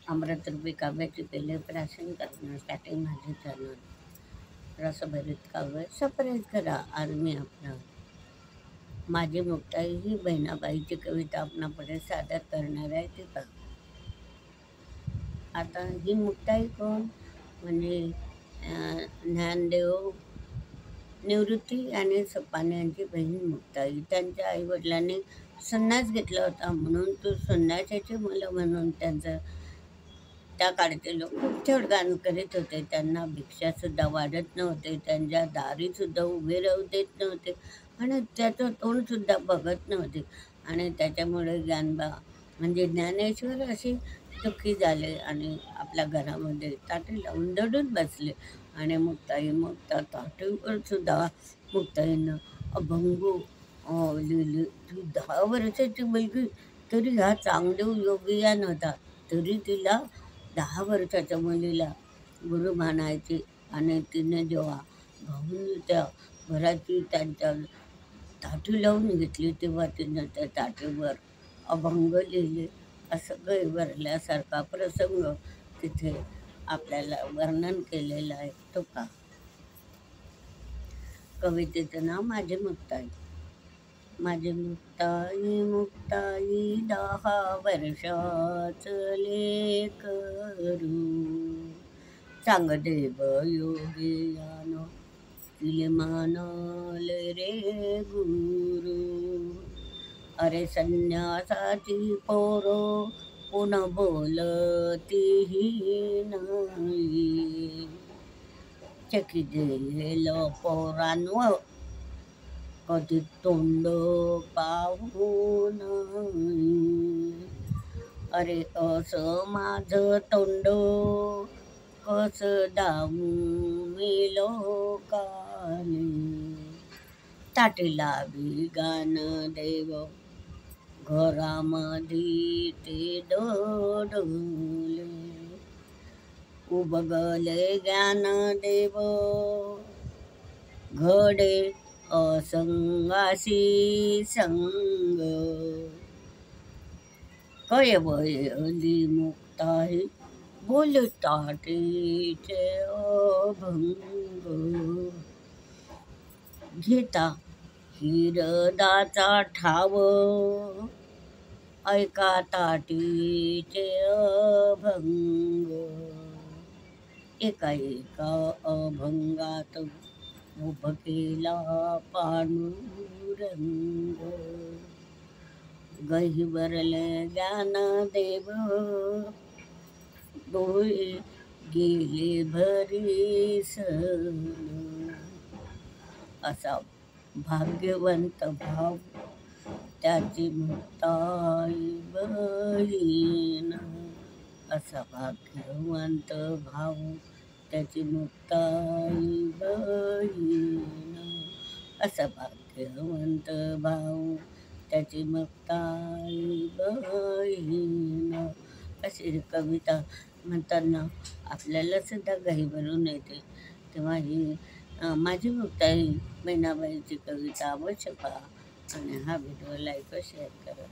अमृतरूपी काव्याची पेले प्राशन करण्यासाठी माझे चरण रसभरीत काव्य सरप्राईज करा. आज मी आपला माझी मुक्ताई ही बहिणाबाईची कविता आपणापुढे सादर करणार आहे. ती पहा. आता ही मुक्ताई कोण म्हणजे ज्ञानदेव निवृत्ती आणि सपाने यांची बहीण मुक्ताई. त्यांच्या आईवडिलांनी संन्यास घेतला होता, म्हणून तो संन्यासाची मुलं म्हणून त्यांचं त्या काळचे लोक खूप छळगाण करीत होते. त्यांना भिक्षासुद्धा वाढत नव्हते, त्यांच्या दारीसुद्धा उभे राहू देत नव्हते आणि त्याचं तोंडसुद्धा बघत नव्हते. आणि त्याच्यामुळे ज्ञानबा म्हणजे ज्ञानेश्वर असे दुःखी झाले आणि आपल्या घरामध्ये ताटे लावून दडून बसले. आणि मुक्ताई ताटेवर सुद्धा मुक्ताईनं अभंग लिहिली. ती 10 वर्षाची मुलगी, तरी हा चांगदेव योगियान होता, तरी तिला 10 वर्षाच्या मुलीला गुरु मानायची. आणि तिने जेव्हा भाऊन त्या घराची त्यांच्या ताटी लावून घेतली, तेव्हा तिनं त्या ताटीवर अभंग लिहिले. असं गैरवरल्यासारखा प्रसंग तिथे आपल्याला वर्णन केलेलं आहे. तो का कवितेचं नाव माझी मुक्ताई. माझी मुक्ताई मुक्ताई 10 वर्षाच लेकरू, चांगदेव योगियान तिले मानले रे गुरु. अरे संन्यासाची पोरो पुन बोलतीही नाही, चकी देल पोरांवर कधी तोंड पाहू नाही. अरे असं माझं तोंड कसं दामू मी लोकांनी, ताटीला बी ज्ञानदेव घरामध्ये ते दडले. उबगले ज्ञानदेव घडे असंगाशी संग, कयवयली मुक्ताई बोलताटीचे अभंग. घेता हिरदाचा ठाव ऐका ताटीचे अभंग. एका एका अभंगात उभकेला पांडुरंग. गहिवरले ज्ञानदेव डोळे गेले भरीसन. असा भाग्यवंत भाव त्याची मुक्ताई बहीण. असा भाग्यवंत भाव त्याची मुक्ताई बहीण. असा भाग्यवंत भाव त्याची मुक्ताई बहीण. अशी कविता म्हणताना आपल्याला सुद्धा घाई भरून येते. तेव्हा ही माझी मुक्ताई बहिणाबाईची कविता अवश्य पहा आणि हा व्हिडिओ लाईक व शेअर करा.